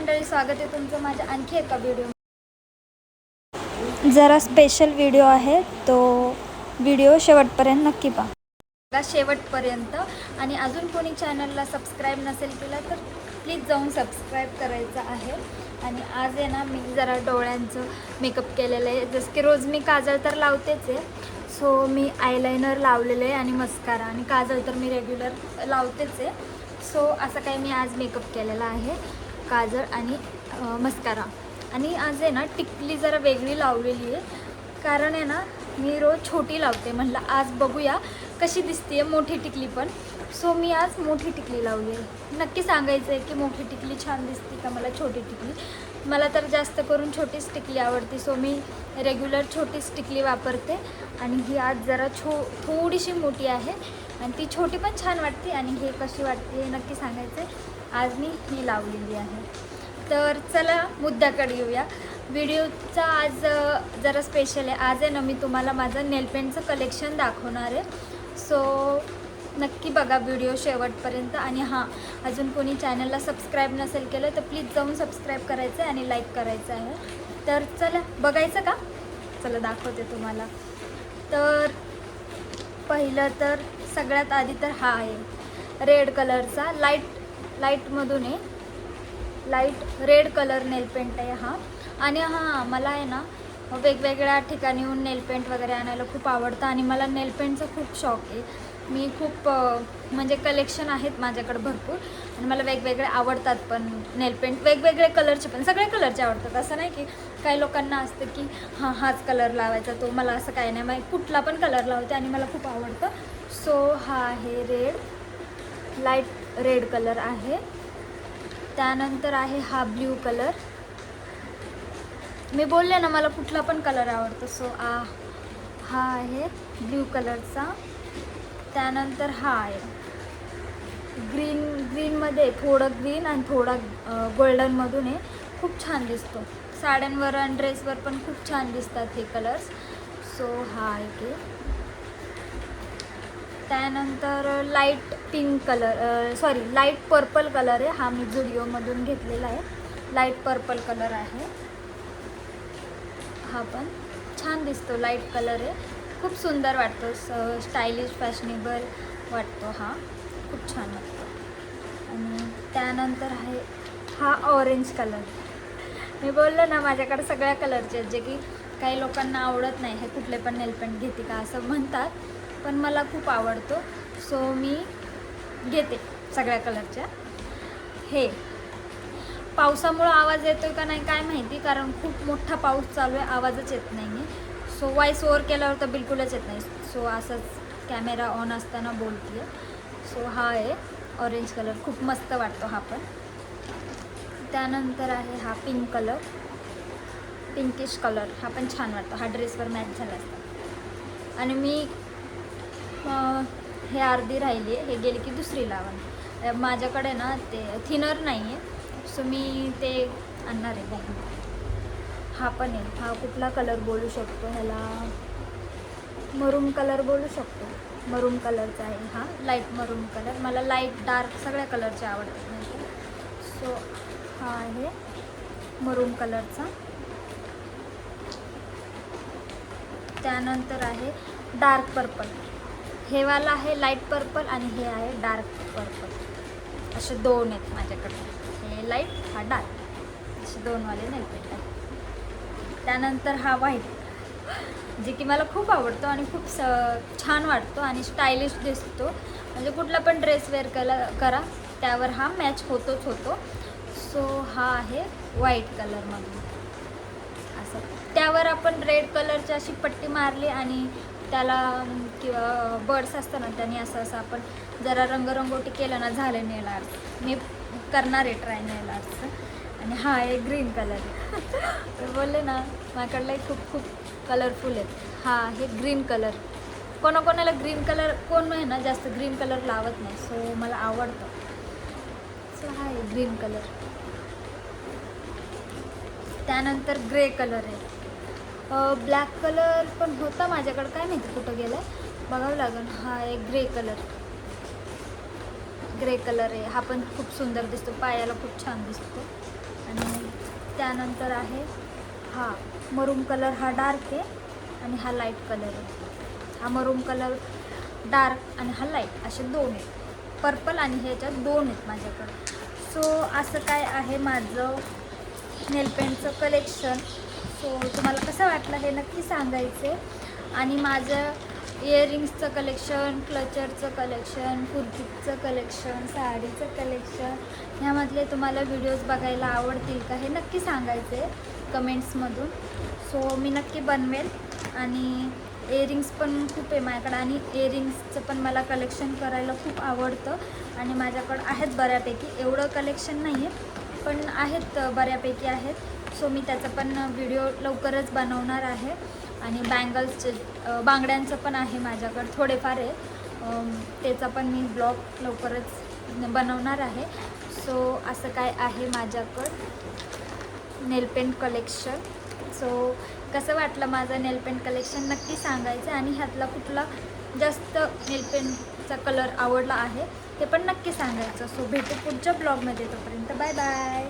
मंडळी, स्वागत आहे तुमचं माझ्या आणखी एका व्हिडिओ. जरा स्पेशल व्हिडिओ आहे, तो व्हिडिओ शेवटपर्यंत नक्की पहा. शेवटपर्यंत. आणि अजून कोणी चॅनलला सबस्क्राईब नसेल केलं तर प्लीज जाऊन सबस्क्राईब करायचं आहे. आणि आज आहे ना, मी जरा डोळ्यांचं मेकअप केलेलं आहे. जसं की रोज मी काजळ तर लावतेच आहे, सो मी आयलायनर लावलेलं आहे आणि मस्कारा आणि काजळ तर मी रेग्युलर लावतेच आहे. सो असं काही मी आज मेकअप केलेला आहे, काजळ आणि मस्कारा. आणि आज आहे ना, टिकली जरा वेगळी लावलेली आहे, कारण आहे ना मी रोज छोटी लावते. म्हटलं आज बघूया कशी दिसते मोठी टिकली पण. सो मी आज मोठी टिकली लावली आहे. नक्की सांगायचं आहे की मोठी टिकली छान दिसते का मला छोटी टिकली. मला तर जास्त करून छोटीच टिकली आवडते, सो मी रेग्युलर छोटीच टिकली वापरते. आणि ही आज जरा थोडीशी मोठी आहे आणि ती छोटी पण छान वाटते. आणि हे कशी वाटते हे नक्की सांगायचं आहे. आज मी ही लावलेली आहे. तर चला मुद्द्याकडे येऊया. व्हिडिओचा आज जरा स्पेशल आहे. आज आहे ना, मी तुम्हाला माझं नेलपेंटचं कलेक्शन दाखवणार आहे. सो नक्की बघा व्हिडिओ शेवटपर्यंत. आणि हां, अजून कोणी चॅनलला सबस्क्राईब नसेल केलं तर प्लीज जाऊन सबस्क्राईब करायचं आहे आणि लाईक करायचं आहे. तर चला बघायचं का? चला दाखवते तुम्हाला. तर पहिलं तर सगळ्यात आधी तर हा आहे रेड कलरचा, लाईटमधून आहे, लाईट रेड कलर नेलपेंट आहे हा. आणि हां, मला आहे ना वेगवेगळ्या ठिकाणीहून नेलपेंट वगैरे आणायला खूप आवडतं आणि मला नेलपेंटचा खूप शौक आहे. मी खूप म्हणजे कलेक्शन आहेत माझ्याकडे भरपूर आणि मला वेगवेगळे आवडतात पण नेलपेंट. वेगवेगळे कलरचे पण, सगळे कलरचे आवडतात. असं नाही की काही लोकांना असतं की हाच कलर लावायचा, तो मला असं काही नाही. मग कुठला पण कलर लावते आणि मला खूप आवडतं. सो हा आहे रेड, लाईट रेड कलर आहे. त्यानंतर आहे हा ब्ल्यू कलर. मी बोलले ना मला कुठला पण कलर आवडतो. सो हा आहे ब्ल्यू कलरचा. त्यानंतर हा आहे ग्रीनमध्ये, थोडं ग्रीन आणि थोडा गोल्डनमधून आहे. खूप छान दिसतो साड्यांवर आणि ड्रेसवर पण खूप छान दिसतात हे कलर्स. सो हा आहे की. त्यानंतर light pink colour, light purple colour आहे. हा मी झुडिओमधून घेतलेला आहे. लाईट पर्पल कलर आहे हा, पण छान दिसतो. लाईट कलर आहे, खूप सुंदर वाटतो, स्टायलिश फॅशनेबल वाटतो हा, खूप छान वाटतो. आणि त्यानंतर आहे हा ऑरेंज कलर. मी बोललं ना माझ्याकडे सगळ्या कलरचे आहेत, जे की काही लोकांना आवडत नाही. हे कुठले पण नेलपेंट घेते का असं म्हणतात, पण मला खूप आवडतो. सो मी घेते सगळ्या कलरच्या. हे पावसामुळं आवाज येतो का नाही काय माहिती, कारण खूप मोठा पाऊस चालू आहे, आवाजच येत नाही आहे. सो वॉइस ओव्हर केल्यावर तर बिलकुलच येत नाही. सो असंच कॅमेरा ऑन असताना बोलते आहे. सो हा आहे ऑरेंज कलर, खूप मस्त वाटतो हा पण. त्यानंतर आहे हा पिंक कलर, पिंकिश कलर. हा पण छान वाटतो, हा ड्रेसवर मॅच झाला असता. आणि मी हे अर्धी राहिली आहे, हे गेली की दुसरी लावा. माझ्याकडे ना ते थिनर नाही आहे, सो मी ते आणणार आहे बघून. हा पण आहे. हा कुठला कलर बोलू शकतो ह्याला, मरून कलर बोलू शकतो. मरून कलरचा आहे हा, लाईट मरून कलर. मला लाईट डार्क सगळ्या कलरचे आवडतात नाही. सो हा आहे मरून कलरचा. त्यानंतर आहे डार्क पर्पल. हे वाला आहे लाईट पर्पल आणि हे आहे डार्क पर्पल. असे दोन आहेत माझ्याकडे, हे लाईट हा डार्क, असे दोनवाले नेलपेंट आहे. त्यानंतर हा व्हाईट, जे की मला खूप आवडतो आणि खूप छान वाटतो आणि स्टायलिश दिसतो. म्हणजे कुठला पण ड्रेस वेअर करा त्यावर हा मॅच होतोच होतो. सो हा आहे व्हाईट कलरमधून असं. त्यावर आपण रेड कलरची अशी पट्टी मारली आणि त्याला किंवा बर्ड्स असतं ना, त्याने असं आपण जरा रंगरंगोटी केलं ना, झालं नेल आर्ट. मी करणार आहे ट्राय नेल आर्टचं. आणि हा आहे ग्रीन कलर. मी बोलले ना माझ्याकडलं खूप कलरफुल आहेत. हा आहे ग्रीन कलर. कोणाकोणाला ग्रीन कलर, कोण आहे ना जास्त ग्रीन कलर लावत नाही, सो मला आवडतं. सो हा आहे ग्रीन कलर. त्यानंतर ग्रे कलर आहे. ब्लॅक कलर पण होता माझ्याकडं, काय माहिती कुठं गेलं आहे, बघावं लागेल. हा एक ग्रे कलर, ग्रे कलर आहे. हा पण खूप सुंदर दिसतो, पायाला खूप छान दिसतो. आणि त्यानंतर आहे हा मरूम कलर, हा डार्क आहे आणि हा लाईट कलर आहे. हा मरूम कलर डार्क आणि हा लाईट असे 2 आहेत. पर्पल आणि ह्याच्यात 2 आहेत माझ्याकडे. सो असं काय आहे माझं नेलपेंटचं कलेक्शन. सो तुम्हाला कसं वाटलं हे नक्की सांगायचे. आणि माझं इयरिंग्सचं कलेक्शन, क्लचरचं कलेक्शन, कुर्तीचं कलेक्शन, साडीचं कलेक्शन ह्यामधले तुम्हाला व्हिडिओज बघायला आवडतील का हे नक्की सांगायचे कमेंट्समधून. सो मी नक्की बनवेल. आणि इयरिंग्स पण खूप आहे माझ्याकडं आणि इयरिंग्सचं पण मला कलेक्शन करायला खूप आवडतं आणि माझ्याकडं आहेत बऱ्यापैकी. एवढं कलेक्शन नाही आहे पण आहेत, बऱ्यापैकी आहेत. सो मी त्याचा पण व्हिडिओ लवकरच बनवणार आहे. आणि बँगल्सचे बांगड्यांचं पण आहे माझ्याकडं, थोडेफार आहे. त्याचा पण मी ब्लॉग लवकरच बनवणार आहे. सो असं काय आहे माझ्याकडं नेलपेंट कलेक्शन. सो कसं वाटलं माझं नेलपेंट कलेक्शन नक्की सांगायचं. आणि ह्यातला कुठला जास्त नेलपेंटचा कलर आवडला आहे ते पण नक्की सांगायचं. सो भेटू पुढच्या ब्लॉगमध्ये. तोपर्यंत बाय बाय.